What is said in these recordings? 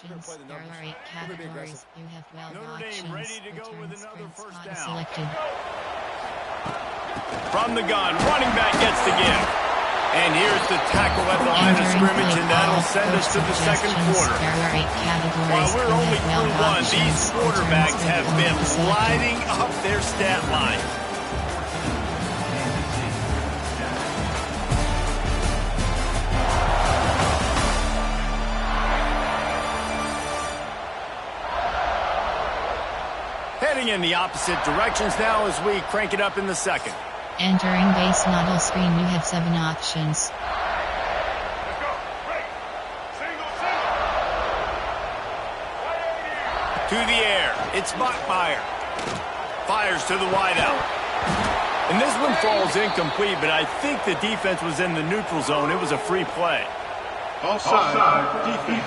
options. There are 8 categories. You have 12 Notre options. Dame ready to go with Return another sprints first not down. selected. From the gun, running back gets the give. And here's the tackle at the line of scrimmage, and that'll send us to the second quarter. There are 8 categories. While we're You only have 12 through one, options. these quarterbacks Return have sprint been not selected. lighting up their stat line. Heading in the opposite directions now as we crank it up in the second. Entering base model screen, you have 7 options. To the air, it's Bachmeyer. Fires to the wideout. And this one falls incomplete, but I think the defense was in the neutral zone. It was a free play. Offside, defense.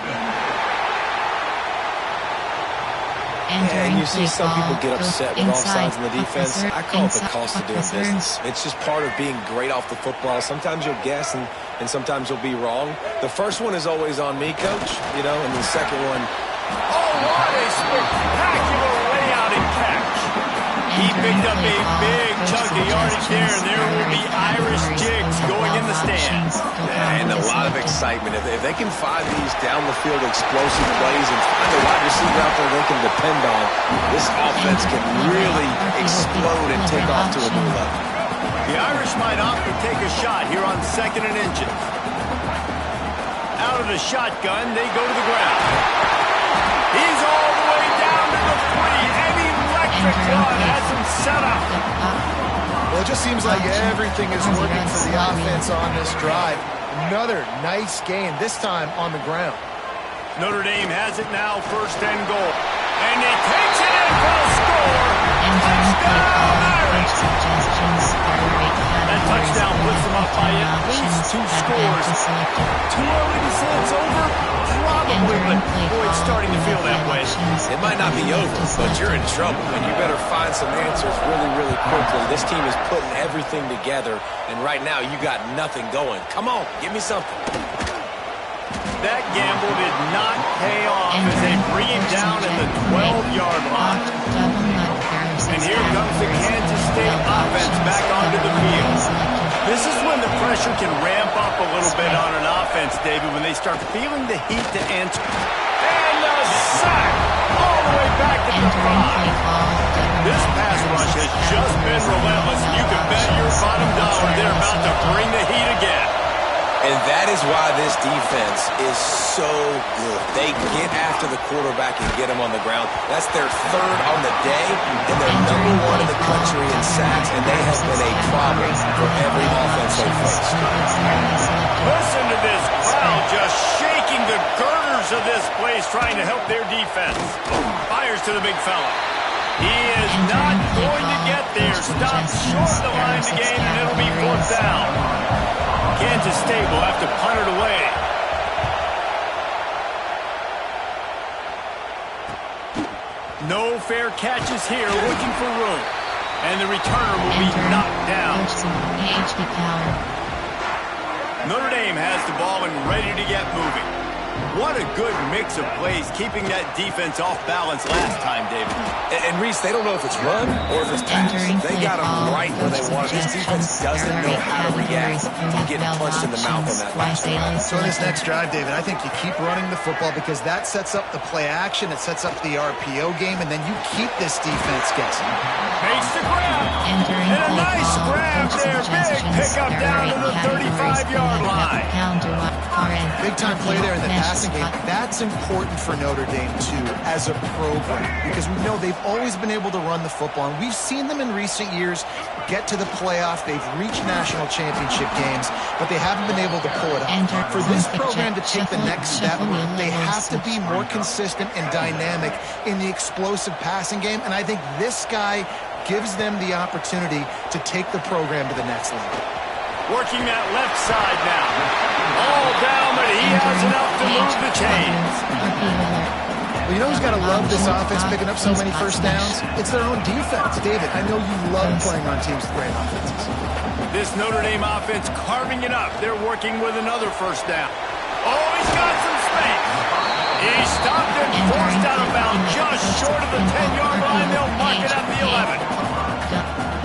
Yeah, and you see some people get upset with offsides in the defense. I call it the cost of doing business. It's just part of being great off the football. Sometimes you'll guess and sometimes you'll be wrong. The first one is always on me, coach, and the second one. Oh, what a spectacular layout and catch. He picked up a big chunk of yardage there, and there will be Irish jigs going in the stands. And a lot of excitement. If they can find these down the field explosive plays and find a wide receiver out there they can depend on, this offense can really explode and take off to a new level. The Irish might opt to take a shot here on 2nd and inches. Out of the shotgun, they go to the ground. He's all the way down to the 3. An electric run has him set up. Well, it just seems like everything is working for the offense on this drive. Another nice game, this time on the ground. Notre Dame has it now, 1st and goal. And he takes it in for the score. Touchdown, Irish! That touchdown puts them up by at least 2 scores. Too early to say it's over? Probably, but boy, it's starting to feel that way. It might not be over, but you're in trouble, and you better find some answers really, really quickly. This team is putting everything together, and right now you got nothing going. Come on, give me something. That gamble did not pay off as they bring him down in the 12-yard line. And here comes the Kansas State offense back onto the field. This is when the pressure can ramp up a little bit on an offense, David, when they start feeling the heat to answer. And the sack all the way back to the 5. This pass rush has just been relentless. You can bet your bottom dollar they're about to bring the heat again. And that is why this defense is so good. They get after the quarterback and get him on the ground. That's their 3rd on the day, and they're number 1 in the country in sacks, and they have been a problem for every offense they faced. Listen to this crowd just shaking the girders of this place, trying to help their defense. Fires to the big fella. He is not going to get there. Stops short of the line to gain, and it'll be 4th down. Kansas State will have to punt it away. No fair catches here, looking for room. And the returner will be knocked down. Notre Dame has the ball and ready to get moving. What a good mix of plays, keeping that defense off balance last time, David. And Reese, they don't know if it's run or if it's pass. They got them right where they want it. This defense doesn't know how to react to getting punched in the mouth on that last one. So in this next drive, David, I think you keep running the football because that sets up the play action, it sets up the RPO game, and then you keep this defense guessing. Makes the grab. And a nice grab there. Big pickup down to the 35-yard line. Big time play there in the passing game. That's important for Notre Dame, too, as a program, because we know they've always been able to run the football, and we've seen them in recent years get to the playoff. They've reached national championship games, but they haven't been able to pull it off. For this program to take the next step, they have to be more consistent and dynamic in the explosive passing game, and I think this guy gives them the opportunity to take the program to the next level. Working that left side now. All down, but he has enough to move the chains. Well, you know who's got to love this offense picking up so many first downs? It's their own defense. David, I know you love playing on teams with great offenses. This Notre Dame offense carving it up. They're working with another first down. Oh, he's got some space. He stopped and forced out of bounds just short of the 10-yard line. They'll mark it at the 11.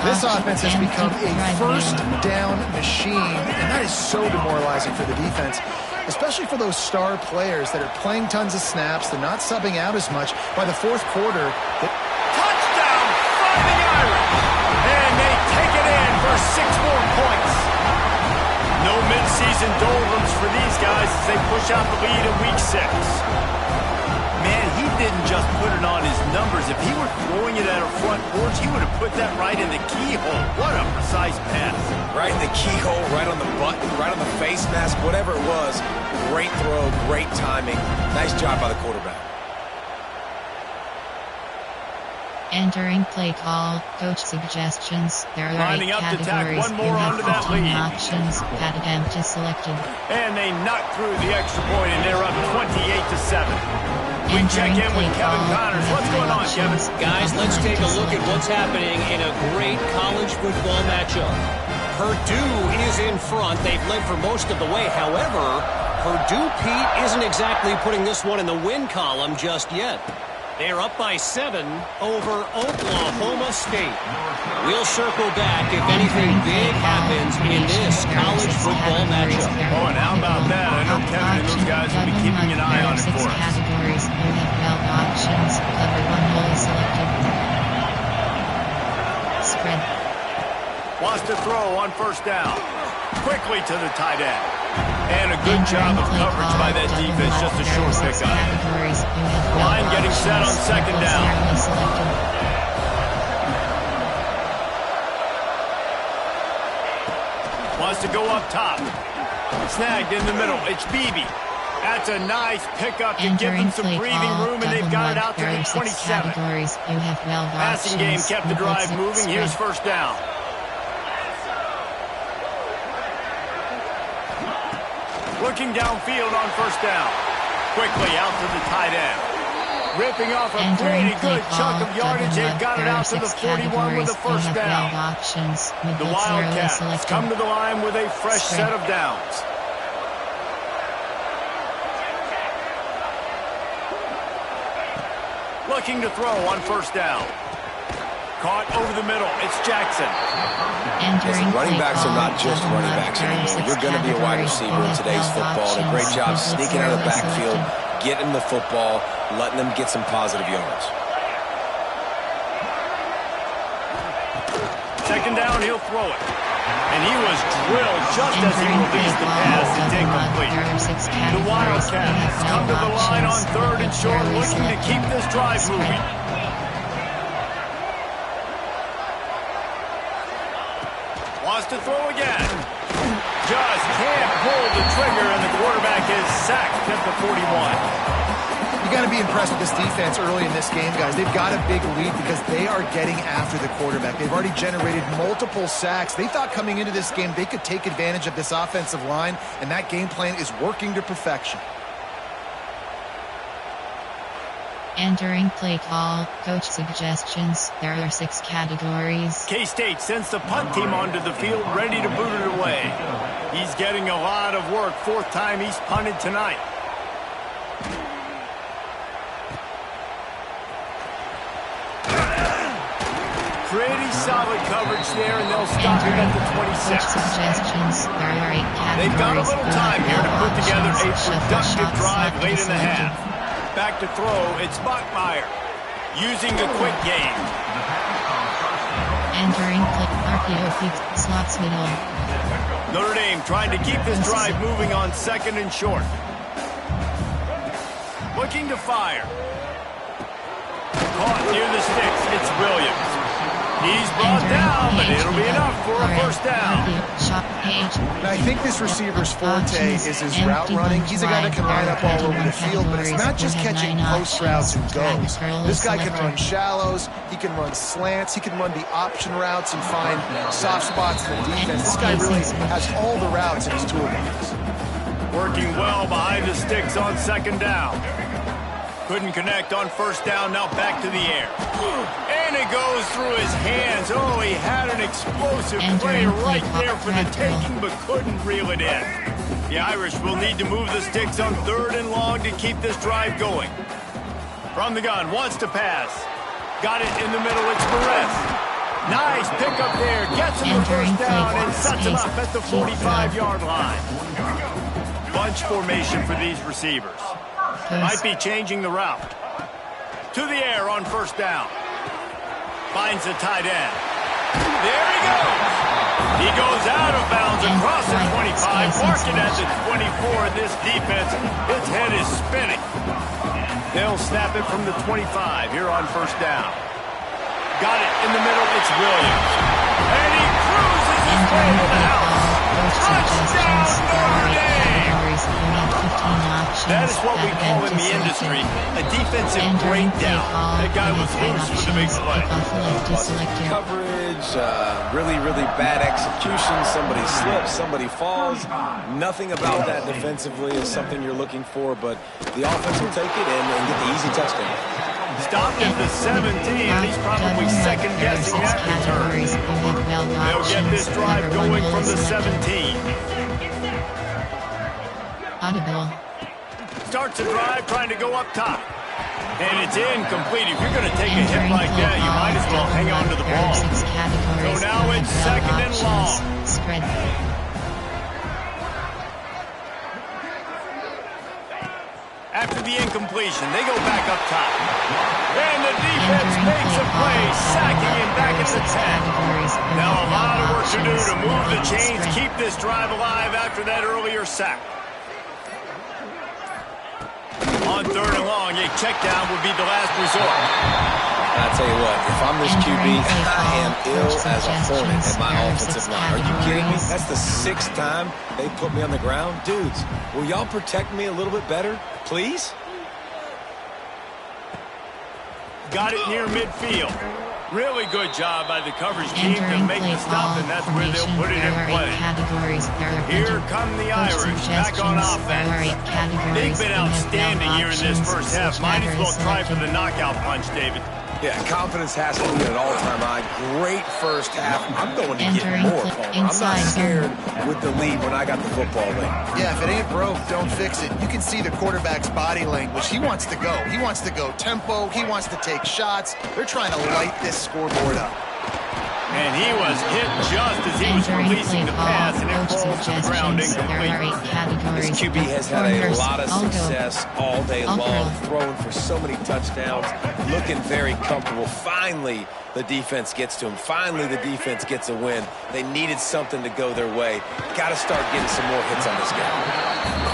This offense has become a first down machine, and that is so demoralizing for the defense, especially for those star players that are playing tons of snaps. They're not subbing out as much. By the fourth quarter, touchdown, Fighting Irish! And they take it in for 6 more points. No midseason doldrums for these guys as they push out the lead in Week 6. Man, he didn't just put it on his numbers. If he were throwing it at a front porch, he would have put that right in the keyhole. What a precise pass. Right in the keyhole, right on the button, right on the face mask, whatever it was. Great throw, great timing. Nice job by the quarterback. Entering play call, coach suggestions. There are 8 categories. One more you have onto that 15 lead. options. Padded empty selected. And they knock through the extra point, and they're up 28-7. We check in with Kevin Connors. What's going on, Kevin? Guys, let's take a look at what's happening in a great college football matchup. Purdue is in front. They've led for most of the way. However, Purdue, Pete, isn't exactly putting this one in the win column just yet. They're up by 7 over Oklahoma State. We'll circle back if anything big happens in this college football matchup. Oh, and how about that? I know Kevin and those guys will be keeping an eye on it for us. Categories. You have 12 options. Cover 1 wholly selected. Spread. Wants to throw on first down. Quickly to the tight end. And a good job of coverage by that defense. Just a short pickup. Line getting set on second down. Wants to go up top. Snagged in the middle. It's Beebe. That's a nice pickup to give them some breathing room, and they've got it out to the 27. Passing game kept the drive moving. Here's first down. Looking downfield on first down. Quickly out to the tight end. Ripping off a pretty good chunk of yardage. They've got it out to the 41 with the first down. The Wildcats come to the line with a fresh set of downs. Looking to throw on first down. Caught over the middle. It's Jackson. Listen, running backs are not just running backs anymore. You're going to be a wide receiver in today's football. And a great job sneaking out of the backfield, getting the football, letting them get some positive yards. Second down, he'll throw it. And he was drilled just as he released the pass. It's incomplete. The Wildcats come to the line on third and short, looking to keep this drive moving. Wants to throw again. Just can't pull the trigger, and the quarterback is sacked at the 41. you got to be impressed with this defense early in this game, guys. They've got a big lead because they are getting after the quarterback. They've already generated multiple sacks. They thought coming into this game they could take advantage of this offensive line, and that game plan is working to perfection. Entering play call, coach suggestions. There are 6 categories. K-State sends the punt team onto the field, ready to boot it away. He's getting a lot of work. 4th time he's punted tonight. Pretty solid coverage there, and they'll stop him at the 26. Coach suggestions. There are 8 categories. They've got a little time here to put together a productive drive late in the half. Back to throw, it's Bachmeier using the quick game. Entering click RPO feed slots middle. Notre Dame trying to keep this drive moving on 2nd and short. Looking to fire. Caught near the sticks, it's Williams. He's brought down, but it'll be enough for a first down. Now, I think this receiver's forte is his route running. He's a guy that can line up all over the field, but it's not just catching post routes and goes. This guy can run shallows, he can run slants, he can run the option routes and find soft spots in the defense. This guy really has all the routes in his toolbox. Working well behind the sticks on 2nd down. Couldn't connect on 1st down, now back to the air. And it goes through his hands. Oh, he had an explosive play right there for the taking, but couldn't reel it in. The Irish will need to move the sticks on 3rd and long to keep this drive going. From the gun, wants to pass. Got it in the middle, it's Perez. Nice pickup there, gets him the first down and sets him up at the 45-yard line. Bunch formation for these receivers. Might be changing the route. To the air on 1st down. Finds the tight end. There he goes. He goes out of bounds across the 25, marking at the 24. This defense, its head is spinning. They'll snap it from the 25 here on 1st down. Got it in the middle, it's Williams. And he cruises his way to the house. Touchdown, Notre Dame! That is what we call in the industry a defensive breakdown. That guy was loose with the big play. Coverage, really, really bad execution. Somebody slips, somebody falls. Nothing about that defensively is something you're looking for, but the offense will take it and get the easy touchdown. Stopped at the 17, and he's probably second-guessing that return. They'll get this drive going from the 17. Audible. Starts a drive trying to go up top. And it's incomplete. If you're going to take a hit like that, you might as well hang on to the ball. So now it's 2nd and long. Spread. After the incompletion, they go back up top. And the defense makes a play, sacking him back at the 10. Now a lot of work to do to move the chains, keep this drive alive after that earlier sack. On 3rd and long, a check down would be the last resort. I'll tell you what, if I'm this QB, I am ill as a hornet at my offensive line. Are you kidding me? That's the 6th time they put me on the ground. Dudes, will y'all protect me a little bit better, please? Got it near midfield. Really good job by the coverage team to make the stop, and that's where they'll put it in play. Here come the Irish, back on offense. They've been outstanding here in this first half. Might as well try for the knockout punch, David. Yeah, confidence has to be at an all-time high. Great first half. I'm going to get more, Palmer. I'm not scared with the lead when I got the football late. Yeah, if it ain't broke, don't fix it. You can see the quarterback's body language. He wants to go. He wants to go tempo. He wants to take shots. They're trying to light this scoreboard up. And he was hit just as he was releasing the pass, and it falls to the ground incomplete. This QB has had a lot of success all day long, throwing for so many touchdowns, looking very comfortable. Finally, the defense gets to him. Finally, the defense gets a win. They needed something to go their way. Got to start getting some more hits on this guy.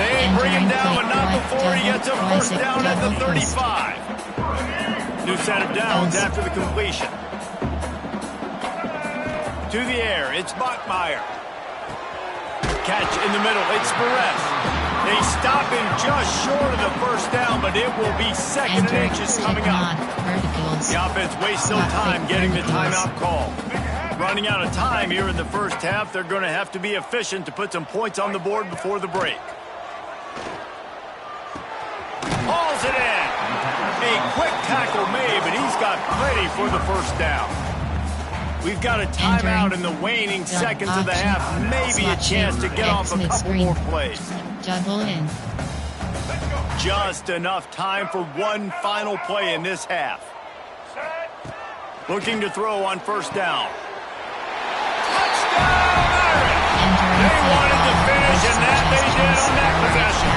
They bring him down, but not before he gets a first down at the 35. New set of downs after the completion. To the air, it's Bachmeier. Catch in the middle, it's Perez. They stop him just short of the first down, but it will be 2nd and inches coming up. The offense wastes no time getting the timeout call. Running out of time here in the first half, they're going to have to be efficient to put some points on the board before the break. Hauls it in. A quick tackle made, but he's got plenty for the first down. We've got a timeout in the waning seconds of the half. Maybe a chance to get off a couple more plays. Juggle in. Just enough time for one final play in this half. Looking to throw on 1st down. Touchdown, Irish! They wanted to finish, and that they did on that possession.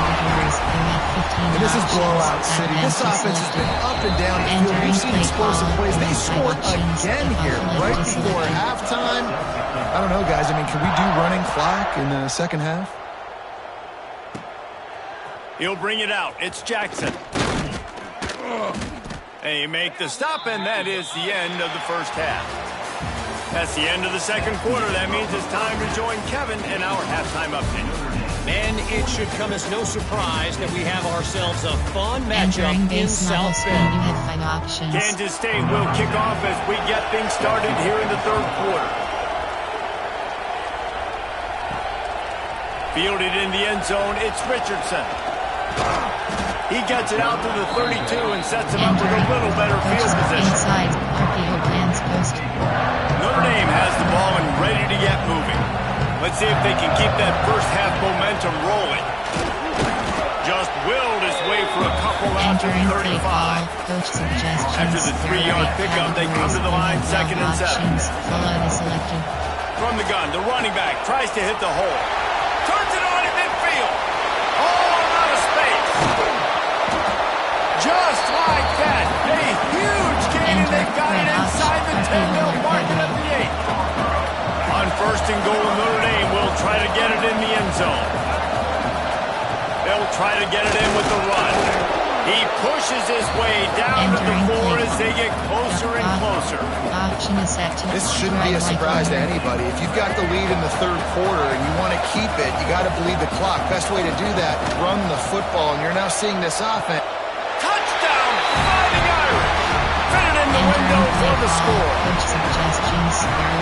And this is blowout city. This offense has been up and down the field. We've seen explosive plays. They scored again here right before halftime. I don't know, guys. I mean, can we do running clock in the second half? He'll bring it out. It's Jackson. They make the stop, and that is the end of the first half. That's the end of the second quarter. That means it's time to join Kevin in our halftime update. And it should come as no surprise that we have ourselves a fun matchup in South Bend. You have 5 options. Kansas State will kick off as we get things started here in the third quarter. Fielded in the end zone, it's Richardson. He gets it out to the 32 and sets him up with a little better field position. Inside, RPO plans post. Notre Dame has the ball and ready to get moving. Let's see if they can keep that first half momentum rolling. Just willed his way for a couple out to 35. After the 3-yard pickup, they come to the line, 2nd and 7. From the gun, the running back tries to hit the hole. Turns it on in midfield. Oh, out of space. Just like that. A huge gain, and they've got it inside the 10. They'll mark it at the 8. On 1st and goal, Notre Dame will try to get it in the end zone. They'll try to get it in with the run. He pushes his way down to the 4 as they get closer and closer. This shouldn't be a surprise to anybody. If you've got the lead in the 3rd quarter and you want to keep it, you got to bleed the clock. Best way to do that, run the football, and you're now seeing this offense. Touchdown, Fighting Irish. Fit it in the window for the score.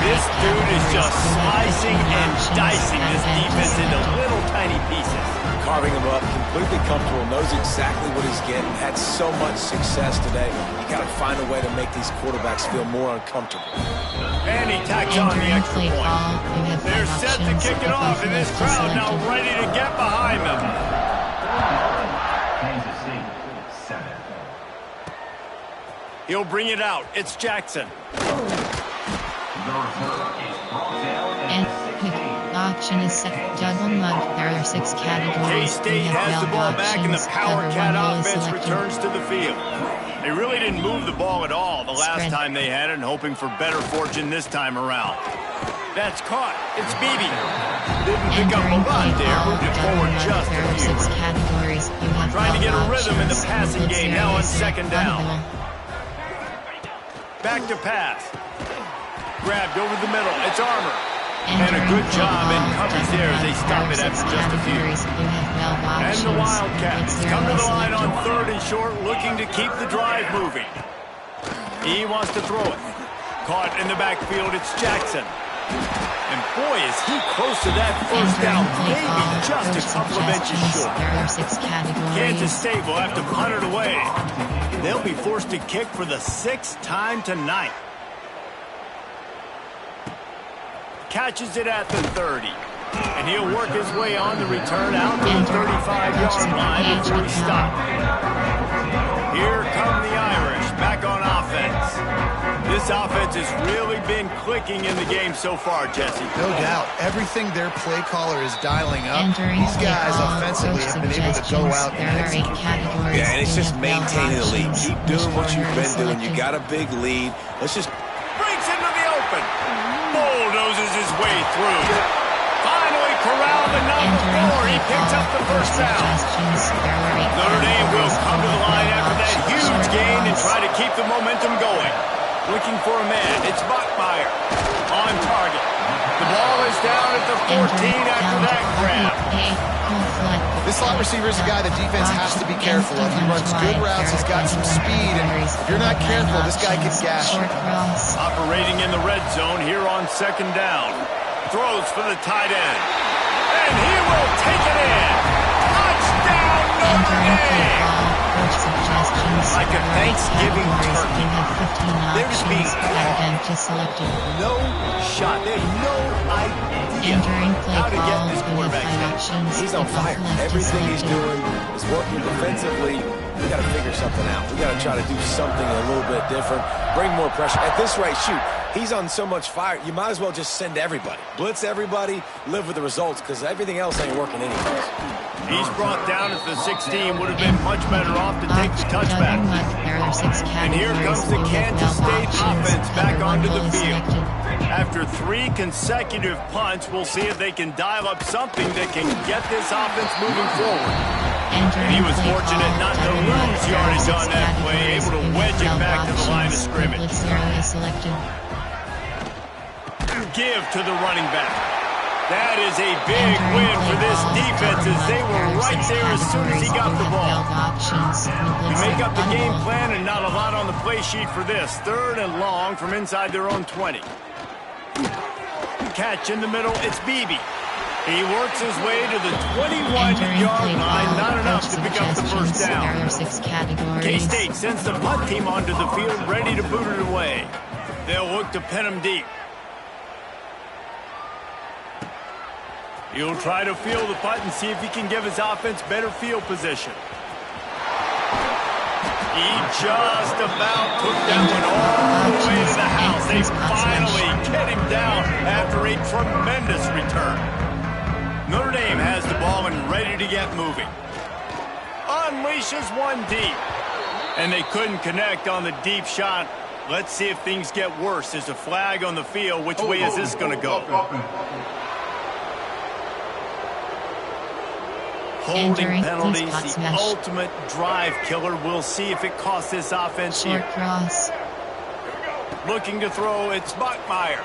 This dude is just slicing and dicing this defense into little tiny pieces. Carving him up, completely comfortable, knows exactly what he's getting, had so much success today. You got to find a way to make these quarterbacks feel more uncomfortable. And he tacks on the extra point. They're set to kick it off, and this crowd now ready to get behind them. He'll bring it out. It's Jackson. Option is set. Double mug. There are 6 categories. K-State has the ball back, and the Power Cat offense returns to the field. They really didn't move the ball at all the last time they had it, and hoping for better fortune this time around. That's caught. It's Beebe. Didn't pick up a lot there. Moved it forward just a few. Trying to get a rhythm in the passing game now on 2nd down. Back to pass. Grabbed over the middle. It's Armour. And a good job in coverage there as they stop it after just a few. And the Wildcats come to the line on 3rd and short, looking to keep the drive moving. He wants to throw it. Caught in the backfield, it's Jackson. And boy, is he close to that first down, maybe just a couple of inches short. Kansas State will have to punt it away. They'll be forced to kick for the 6th time tonight. Catches it at the 30. And he'll work his way on the return out to the 35-yard line before he stopped. Here come the Irish back on offense. This offense has really been clicking in the game so far, Jesse. No doubt. Everything their play caller is dialing up. These guys offensively have been able to go out and execute. Yeah, and it's just maintaining the lead. Keep doing what you've been doing. You got a big lead. Let's just... Breaks into the open. Bulldozes his way through. Finally corralled the number 4. He picks up the first down. Notre Dame will come to the line after that huge gain and try to keep the momentum going. Looking for a man. It's Bachmeier on target. The ball is down at the 14 after that grab. This slot receiver is a guy the defense has to be careful of. He runs good routes. He's got some speed. And if you're not careful, this guy can gash you. Operating in the red zone here on 2nd down. Throws for the tight end. And he will take it in. Touchdown, Notre Dame! Like a Thanksgiving turkey. They're just being caught. No shot. They have no idea how to get this quarterback in. He's on fire. Everything he's doing is working defensively. We got to figure something out. We got to try to do something a little bit different. Bring more pressure. At this rate, shoot, he's on so much fire, you might as well just send everybody. Blitz everybody, live with the results, because everything else ain't working anyways. He's brought down at the 16. Would have been much better off to take the touchback. And here comes the Kansas State offense back onto the field. After 3 consecutive punts, we'll see if they can dial up something that can get this offense moving forward. And he was fortunate not to lose yardage on that play, able to wedge it back to the line of scrimmage. Give to the running back. That is a big win for this defense as they were right there as soon as he got the ball. You make up the game plan and not a lot on the play sheet for this. 3rd and long from inside their own 20. Catch in the middle, it's Beebe. He works his way to the 21-yard line, not enough to pick up the first down. K-State sends the punt team onto the field, ready to boot it away. They'll look to pin him deep. He'll try to field the punt and see if he can give his offense better field position. He just about took that one all the way to the house. They finally get him down after a tremendous return. Notre Dame has the ball and ready to get moving. Unleashes one deep. And they couldn't connect on the deep shot. Let's see if things get worse. There's a flag on the field. Which way is this going to go? Holding penalties, the ultimate drive killer. We'll see if it costs this offense here. Cross. Looking to throw, it's Bachmeier.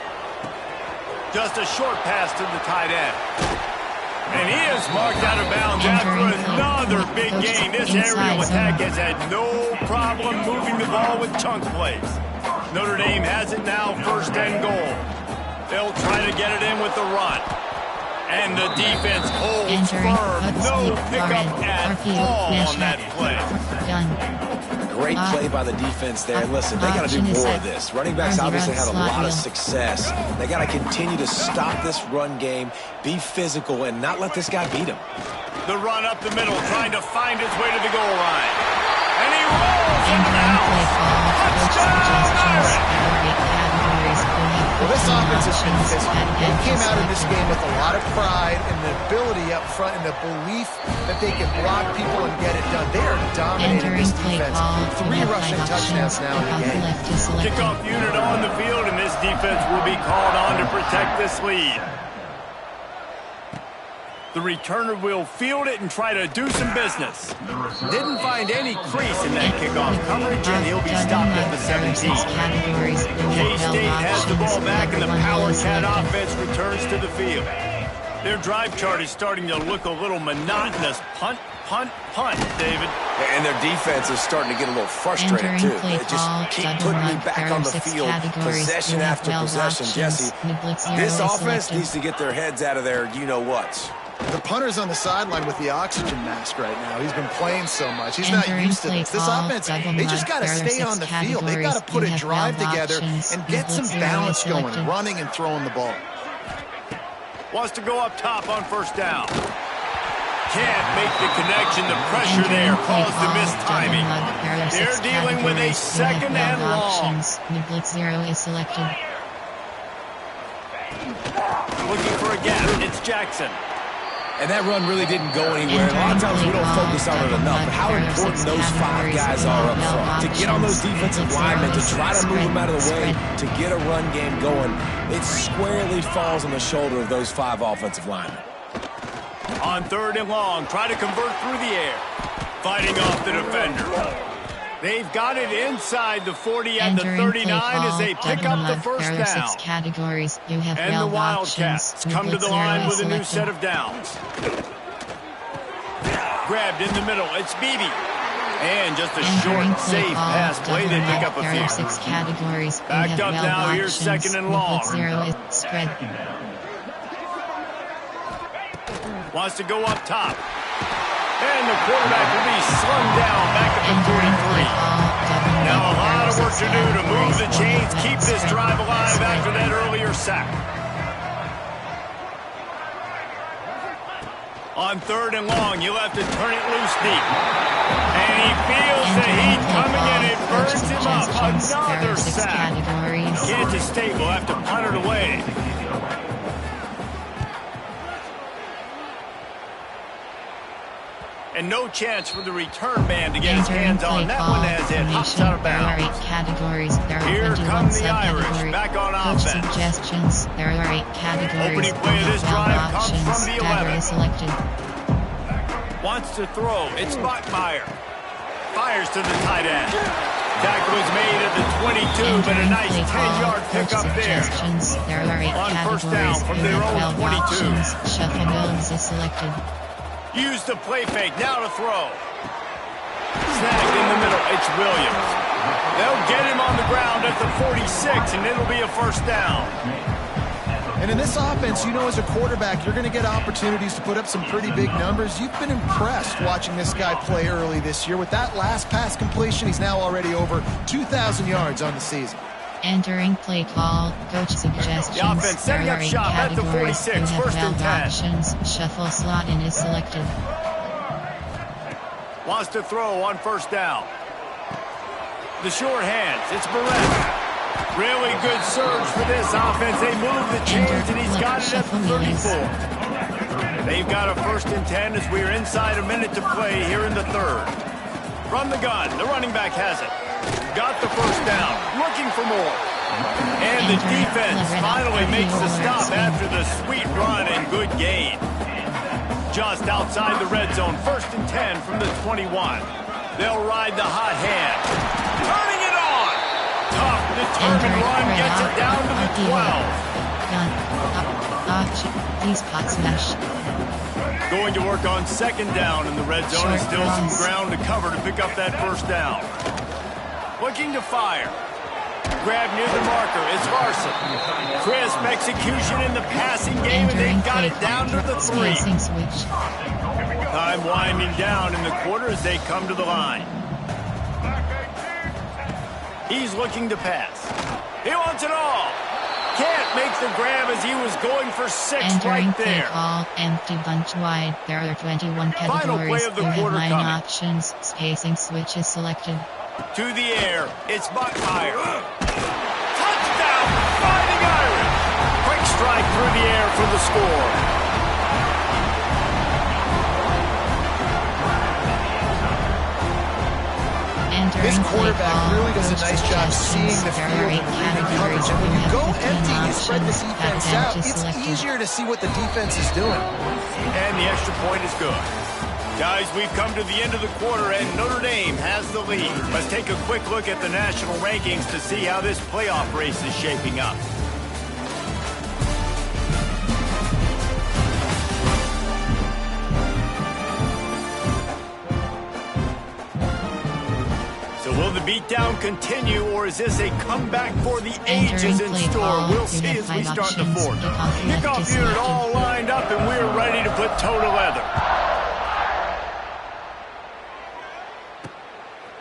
Just a short pass to the tight end. And he is marked out of bounds after another big gain. This aerial attack has had no problem moving the ball with chunk plays. Notre Dame has it now, 1st and goal. They'll try to get it in with the run. And the defense holds firm. No pickup at all on that play. Great play by the defense there. Listen, they got to do more of this. Running backs obviously had a lot of success. They got to continue to stop this run game, be physical, and not let this guy beat him. The run up the middle, trying to find his way to the goal line. And he rolls into the house. Touchdown, Irish! Well, this offense has been physical. They came out of this game with a lot of pride and the ability up front and the belief that they can block people and get it done. They are dominating this defense. 3 rushing touchdowns now in the game. Kickoff unit on the field, and this defense will be called on to protect this lead. The returner will field it and try to do some business. Didn't find any crease in that kickoff coverage, and he'll be stopped at the 17. K-State has the ball back, and the Power Cat offense returns to the field. Their drive chart is starting to look a little monotonous. Punt, punt, punt, David. And their defense is starting to get a little frustrated, too. They just keep putting me back on the field, possession after possession. Jesse, this offense needs to get their heads out of their you-know-whats. The punter's on the sideline with the oxygen mask right now. He's been playing so much. He's not used to this. This offense, they just got to stay on the field. They got to put a drive together and get some balance going, running and throwing the ball. Wants to go up top on 1st down. Can't make the connection. The pressure there caused the missed timing. They're dealing with a 2nd and long. The blitz 0 is selected. Looking for a gap. It's Jackson. And that run really didn't go anywhere. A lot of times we don't focus on it enough. But how important those 5 guys are up front. To get on those defensive linemen, to try to move them out of the way, to get a run game going, it squarely falls on the shoulder of those 5 offensive linemen. On 3rd and long, try to convert through the air. Fighting off the defender. They've got it inside the 40 and the 39 as they pick up the 1st down. Categories. You have and the Wildcats come to the line with a new set of downs. Grabbed in the middle. It's Beebe. And just a short, safe pass play. They pick up a few. 6 categories. Backed up now. Here's 2nd and long. 0 is spread. Wants to go up top. And the quarterback will be slung down back at the 43. Now a lot of work to do to move the chains, keep this drive alive after that earlier sack. On 3rd and long, you'll have to turn it loose deep. And he feels the heat coming and it burns him up. Another sack. Kansas State will have to punt it away. And no chance for the return man to get his hands on. That one has it hopped out of bounds. Here come the Irish back on offense. Suggestions. There are 8 categories. Opening play of this drive comes from the 11. Selected. Wants to throw. It's Bachmeier. Fires to the tight end. Tackle is made at the 22, but a nice 10-yard pickup there. There are 8 on categories. 1st down from their own 22. Shuffle builds is selected. Use the play fake, now to throw. Snagged in the middle, it's Williams. They'll get him on the ground at the 46, and it'll be a 1st down. And in this offense, you know, as a quarterback, you're going to get opportunities to put up some pretty big numbers. You've been impressed watching this guy play early this year. With that last pass completion, he's now already over 2,000 yards on the season. Entering play call, coach suggestions. The offense setting up shop at the 46, first and 10. Options, shuffle slot in is selected. Wants to throw on first down. The short hands, it's Barrett. Really good surge for this offense. They move the chains and he's got it at the 34. They've got a first and 10 as we're inside a minute to play here in the third. From the gun, the running back has it. Got the first down, looking for more. And the defense finally makes the stop after the sweet run and good gain. Just outside the red zone, first and 10 from the 21. They'll ride the hot hand. Turning it on! Tough, determined run gets it down to the 12. These pots mesh. Going to work on second down in the red zone and still some ground to cover to pick up that first down. Looking to fire. Grab near the marker. It's Larson. Crisp execution in the passing game, and they've got it down to the 3. Time winding down in the quarter as they come to the line. He's looking to pass. He wants it all. Can't make the grab as he was going for 6 right there. Ball, empty bunch wide. There are 21 categories. Final play of the you quarter have 9 coming. options. Spacing switch is selected. To the air, it's Buckmeyer. Touchdown, Fighting Irish. Quick strike through the air for the score. This quarterback really does a nice job seeing the field and reading coverage. And when you go empty, you spread the defense out. It's easier to see what the defense is doing. And the extra point is good. Guys, we've come to the end of the quarter, and Notre Dame has the lead. Let's take a quick look at the national rankings to see how this playoff race is shaping up. So will the beatdown continue, or is this a comeback for the ages in store? We'll see as we start the fourth. Kickoff unit all lined up, and we're ready to put toe to leather.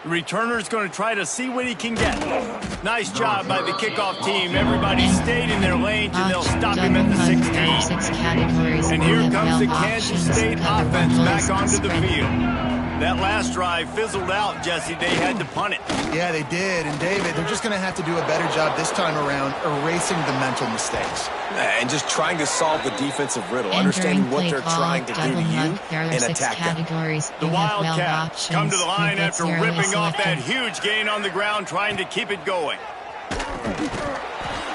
The returner's going to try to see what he can get. Nice job by the kickoff team. Everybody stayed in their lanes, and they'll stop him at the 16. And here comes the Kansas State offense back onto the field. That last drive fizzled out, Jesse. They had to punt it. Yeah, they did. And, David, they're just going to have to do a better job this time around erasing the mental mistakes. And just trying to solve the defensive riddle, understanding what they're trying to do to you and attack them. The Wildcats come to the line after ripping off that huge gain on the ground, trying to keep it going.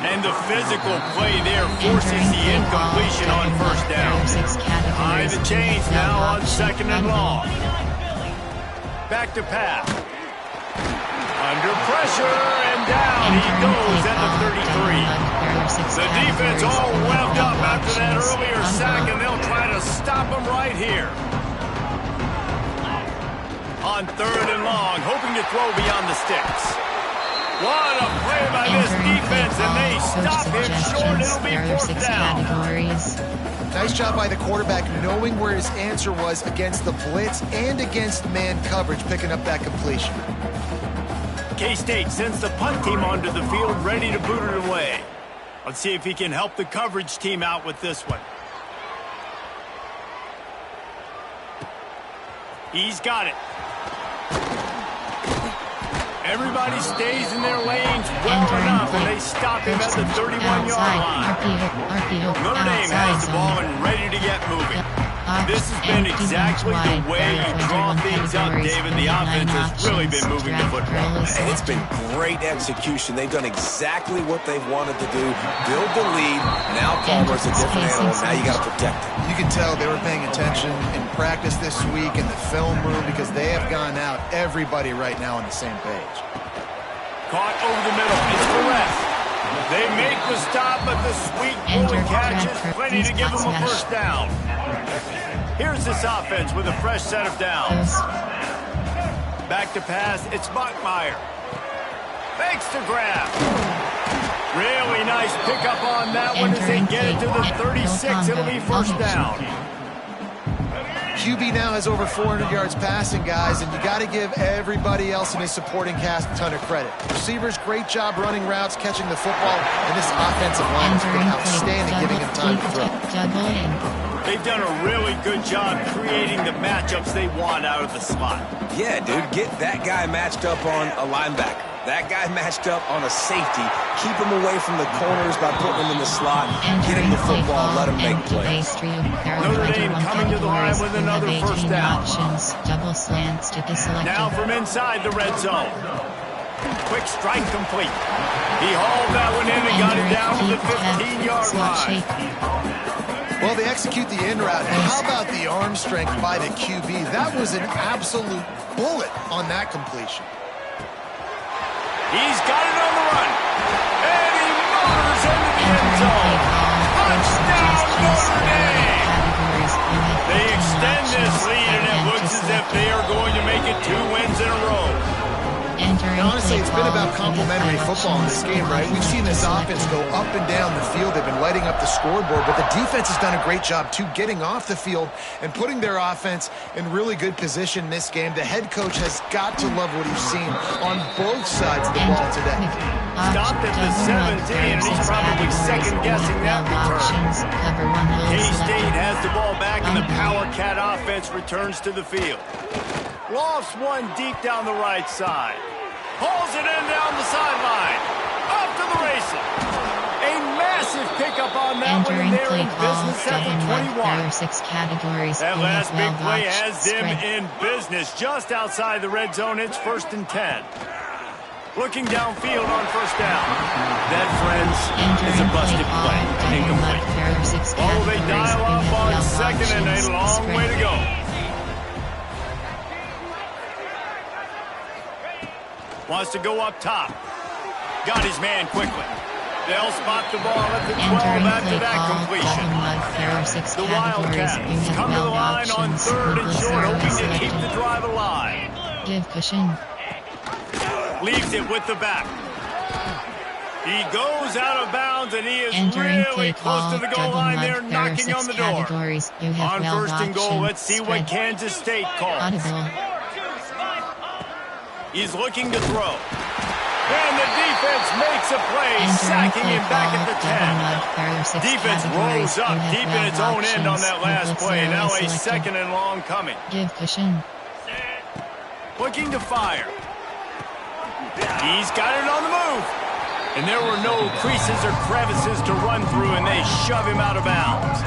And the physical play there forces the incompletion on first down. High the chains now on second and long. Back to pass. Under pressure, and down he goes at the 33. The defense all revved up after that earlier sack, and they'll try to stop him right here. On third and long, hoping to throw beyond the sticks. What a play by this defense, and they stop him short. It'll be fourth down. Nice job by the quarterback knowing where his answer was against the blitz and against man coverage, picking up that completion. K-State sends the punt team onto the field, ready to boot it away. Let's see if he can help the coverage team out with this one. He's got it. Everybody stays in their lanes well enough, and they stop him at the 31-yard line. Notre Dame has the ball and ready to get moving. This has been exactly the way you draw things up, David. The offense has really been moving the football. And it's been great execution. They've done exactly what they've wanted to do. Build the lead. Now Palmer's a different animal. Now you got to protect it. You can tell they were paying attention in practice this week in the film room because they have gone out, everybody right now on the same page. Caught over the middle. It's Perez. They make the stop, but the sweet pulling catch is plenty to give them a first down. Here's this offense with a fresh set of downs. Back to pass. It's Buckmeyer. Fakes the grab. Really nice pickup on that one as they get it to the 36. It'll be first down. QB now has over 400 yards passing, guys, and you got to give everybody else in his supporting cast a ton of credit. Receivers, great job running routes, catching the football, and this offensive line has been outstanding, giving him time to throw. They've done a really good job creating the matchups they want out of the slot. Yeah, dude, get that guy matched up on a linebacker. That guy matched up on a safety. Keep him away from the corners by putting him in the slot. Get him the football, let him make plays. Notre Dame coming to the line with another first down. Double slants to be selected. Now from inside the red zone. Quick strike complete. He hauled that one in and got it down to the 15-yard line. Well, they execute the in route. And how about the arm strength by the QB? That was an absolute bullet on that completion. He's got it on the run. And he motors into the end zone. Touchdown, Notre Dame! They extend this lead, and it looks as if they are going to make it 2 wins in a row. Honestly, it's been about complementary football in this game, right? We've seen this offense go up and down the field. They've been lighting up the scoreboard, but the defense has done a great job, too, getting off the field and putting their offense in really good position in this game. The head coach has got to love what he's seen on both sides of the ball today. Stopped at the 17, and he's probably second-guessing that return. K-State has the ball back, and the Power Cat offense returns to the field. Lofts one deep down the right side. Hauls it in down the sideline. Up to the races. A massive pickup on that one, and they're in business at the 21. That last big play has them in business just outside the red zone. It's 1st and 10. Looking downfield on first down. That, friends, is a busted play. Incomplete. Oh, they dial up on second, and a long way to go. Wants to go up top. Got his man quickly. They'll spot the ball at the 12 after that completion. The Wildcats come to the line on 3rd and short, hoping to keep the drive alive. Give cushion. Leaves it with the back. He goes out of bounds, and he is really close to the goal line there, knocking on the door. On 1st and goal, let's see what Kansas State calls. He's looking to throw. And the defense makes a play, sacking him back at the 10. Defense rolls up deep in its own end on that last play. Now a 2nd and long coming. Give cushion. Looking to fire. He's got it on the move. And there were no creases or crevices to run through, and they shove him out of bounds.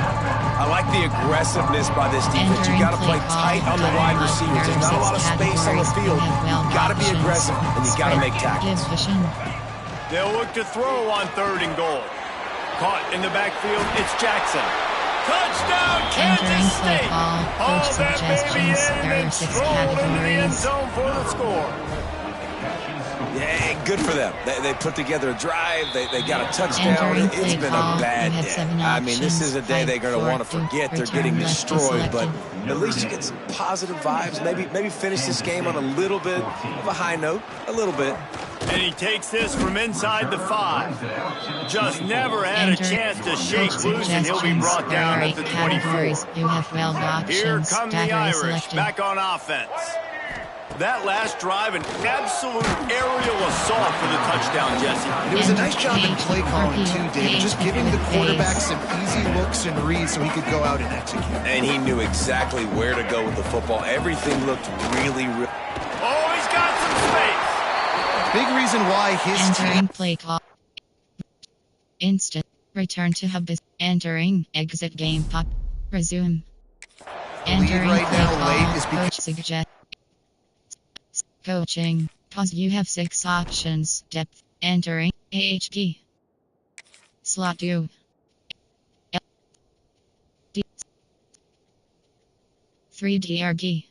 I like the aggressiveness by this defense. You got to play tight on the wide receivers. There's not a lot of space on the field. You got to be aggressive, and you got to make tackles. They'll look to throw on 3rd and goal. Caught in the backfield, it's Jackson. Touchdown, Kansas State! All that baby in, and strolled into the end zone for the score. Yeah, good for them. They put together a drive. They got a touchdown. It's been a bad day. I mean, this is a day they're going to want to forget. They're getting destroyed, but at least you get some positive vibes. Maybe finish this game on a little bit of a high note. A little bit. And he takes this from inside the 5. Just never had a chance to shake loose, and he'll be brought down at the 24. Here come the Irish back on offense. That last drive, an absolute aerial assault for the touchdown, Jesse. It was a nice job in play calling, too, David, just giving the quarterback some easy looks and reads so he could go out and execute. And he knew exactly where to go with the football. Everything looked really. Oh, he's got some space. Big reason why his entering play call. Instant. Return to hub is entering. Exit game pop. Resume. Entering right now late is because suggest. Coaching. Pause. You have 6 options. Depth. Entering. AHP. Slot 2. D. 3 DRG.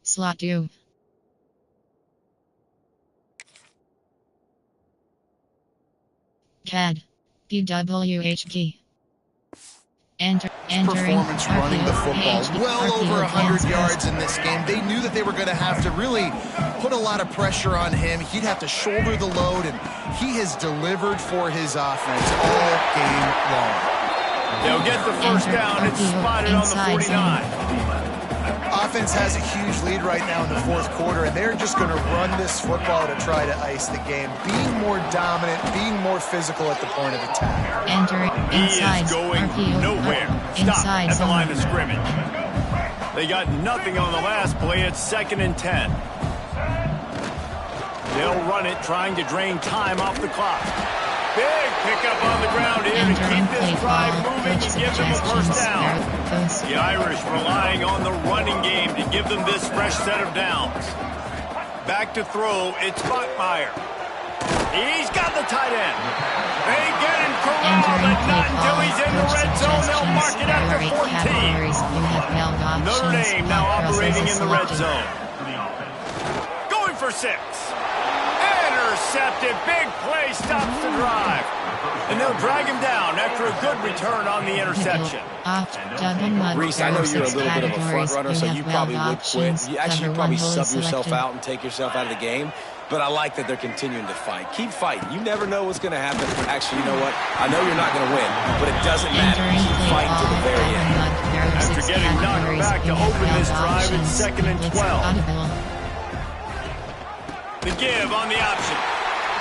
Slot 2. CAD. PWHG. Performance running the football. Well over 100 yards in this game. They knew that they were going to have to really put a lot of pressure on him. He'd have to shoulder the load, and he has delivered for his offense all game long. They'll get the first down. It's spotted on the 49. Offense has a huge lead right now in the fourth quarter, and they're just going to run this football to try to ice the game. Being more dominant, being more physical at the point of attack. Entering inside. He is going nowhere. Stop at the line of scrimmage. They got nothing on the last play. It's 2nd and 10. They'll run it, trying to drain time off the clock. Big pickup on the ground here to keep this drive moving and give them a first down. The Irish relying on the running game to give them this fresh set of downs. Back to throw, it's Bachmeier. He's got the tight end. They get him corralled, but not until he's in the red zone. They'll mark it after 14. Notre Dame now operating in the red zone. Going for 6. Intercepted. Big play stops the drive. And they'll drag him down after a good return on the interception. Reese, I know you're a little bit of a front runner, so you probably would quit. You actually probably sub yourself out and take yourself out of the game. But I like that they're continuing to fight. Keep fighting. You never know what's going to happen. Actually, you know what? I know you're not going to win, but it doesn't matter. Keep fighting to the very end. After getting knocked back to open this drive, it's 2nd and 12. The give on the option.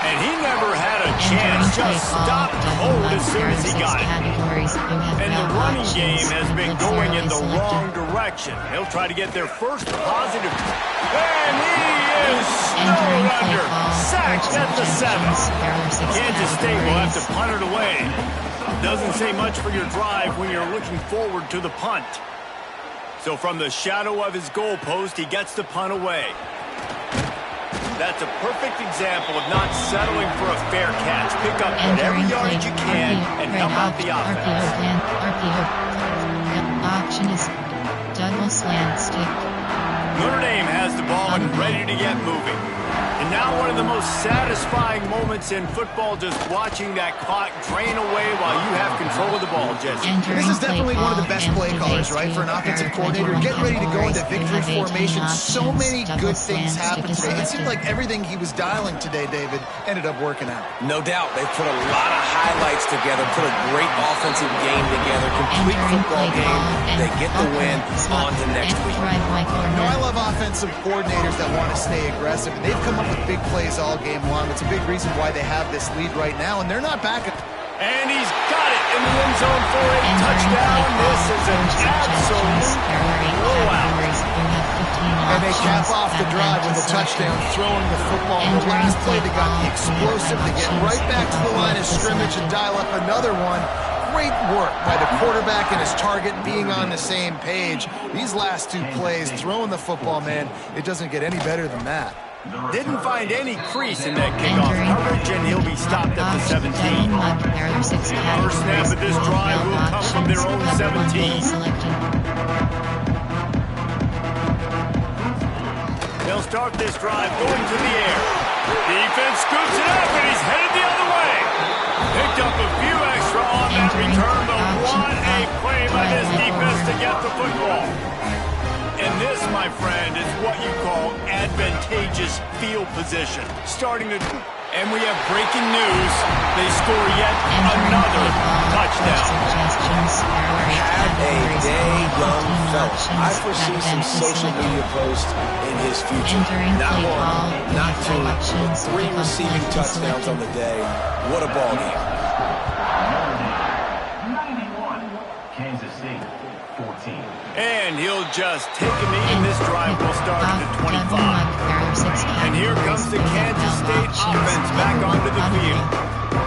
And he never had a chance. Just stopped cold as soon as he got it. And the running game has been going in the wrong direction. He'll try to get their first positive. And he is snowed under. Sacked at the 7. Kansas State will have to punt it away. Doesn't say much for your drive when you're looking forward to the punt. So from the shadow of his goalpost, he gets the punt away. That's a perfect example of not settling for a fair catch. Pick up whatever yardage you can and help out the offense. Option is double slant stick. Notre Dame has the ball and ready to get moving. And now one of the most satisfying moments in football, just watching that clock drain away while you have control of the ball, Jesse. This is definitely one of the best play callers, right, for an offensive coordinator. Getting ready to go into victory formation. So many good things happened today. It seemed like everything he was dialing today, David, ended up working out. No doubt. They put a lot of highlights together, put a great offensive game together, complete football game. They get the win on to next week. No, I love offensive coordinators that want to stay aggressive, and they've come up with big plays all game long. It's a big reason why they have this lead right now, and they're not back. And he's got it in the end zone for a touchdown. This is an absolute blowout. And they cap off the drive with a touchdown, throwing the football. The last play, they got the explosive to get right back to the line of scrimmage and dial up another one. Great work by the quarterback and his target being on the same page. These last 2 plays, throwing the football, man, it doesn't get any better than that. Didn't find any crease in that kickoff coverage, and he'll be stopped at the 17. First snap of this drive will come from their own 17. They'll start this drive going to the air. Defense scoops it up, and he's headed the other way. Picked up a few extra on that return, but what a play by this defense to get the football. And this, my friend, is what you call advantageous field position. And we have breaking news. They score yet another touchdown. Have a day, young fella. I foresee some social media posts in his future. Not 1, not 2, but 3 receiving touchdowns on the day. What a ball game. 91, Kansas State, 14. And he'll just take a knee, and this drive will start at the 25. And here comes the Kansas State offense back onto the field.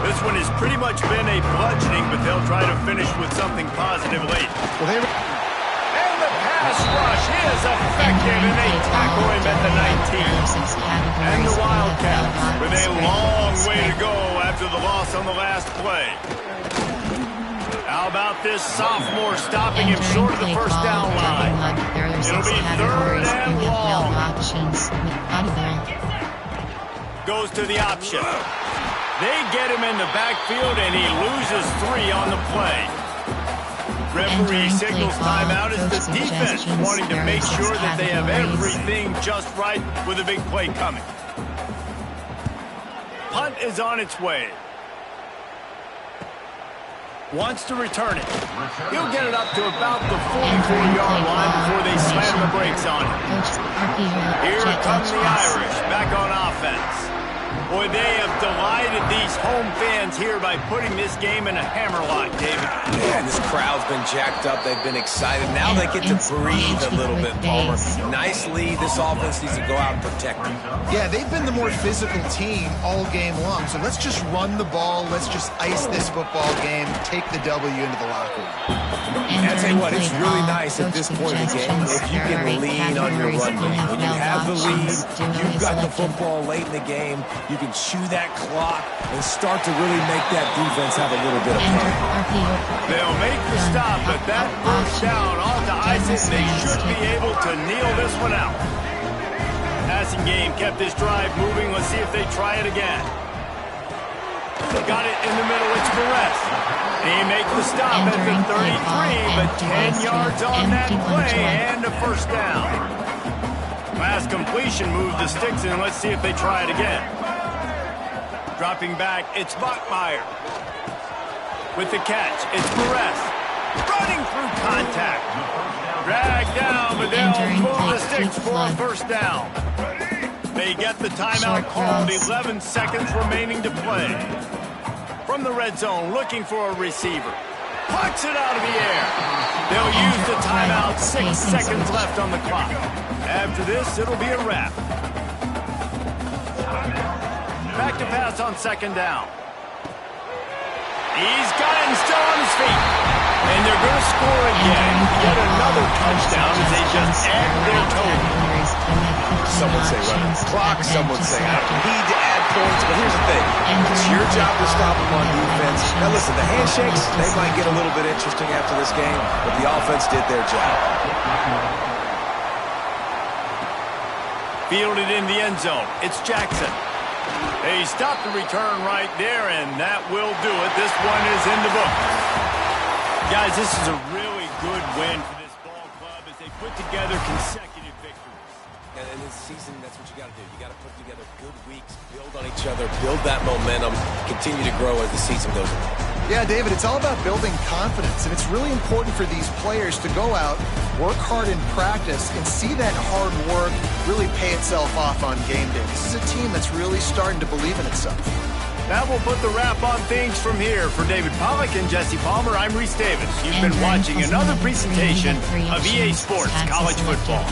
This one has pretty much been a bludgeoning, but they'll try to finish with something positive late. And the pass rush is effective, and they tackle him at the 19. And the Wildcats with a long way to go after the loss on the last play. How about this sophomore stopping him short of the first down line? It'll be 3rd and long. Goes to the option. They get him in the backfield, and he loses 3 on the play. Referee signals timeout as the defense wanting to make sure that they have everything just right with a big play coming. Punt is on its way. Wants to return it. He'll get it up to about the 44-yard line before they slam the brakes on it. Here come the Irish back on offense. Boy, they have delighted these home fans here by putting this game in a hammerlock, David. Yeah, this crowd's been jacked up. They've been excited. Now they get to breathe a little bit, Palmer. Nice lead. This offense needs to go out and protect them. Yeah, they've been the more physical team all game long. So let's just run the ball. Let's just ice this football game, take the W into the locker room. And I tell you what, it's really nice at this point in the game if you can lean on your run game. When you have the lead, you've got the football late in the game, you can chew that clock and start to really make that defense have a little bit of fun. They'll make the stop, but that first down off to Isaac, they should be able to kneel this one out. Passing game kept this drive moving. Let's see if they try it again. Got it in the middle. It's Perez. He makes the stop at the 33, but 10 yards on that play and a first down. Last completion moved the sticks in. Let's see if they try it again. Dropping back, it's Bachmeier. With the catch, it's Perez. Running through contact. Dragged down, but they'll move the sticks for a first down. They get the timeout called. 11 seconds remaining to play. From the red zone, looking for a receiver. Pucks it out of the air. They'll use the timeout. 6 seconds left on the clock. After this, it'll be a wrap. Back to pass on second down. He's got it and still on his feet. And they're going to score again. Get another touchdown as they just add their total. Some would say run the clock. Some would say I don't need to add points. But here's the thing. It's your job to stop them on defense. Now listen, the handshakes, they might get a little bit interesting after this game, but the offense did their job. Fielded in the end zone. It's Jackson. They stopped the return right there, and that will do it. This one is in the book. Guys, this is a really good win for this ball club as they put together consecutive victories. And in this season, that's what you got to do. You got to put together good weeks, build on each other, build that momentum, continue to grow as the season goes along. Yeah, David, it's all about building confidence, and it's really important for these players to go out, work hard in practice, and see that hard work really pay itself off on game day. This is a team that's really starting to believe in itself. That will put the wrap on things from here. For David Pollack and Jesse Palmer, I'm Reese Davis. You've been watching another presentation of EA Sports College Football.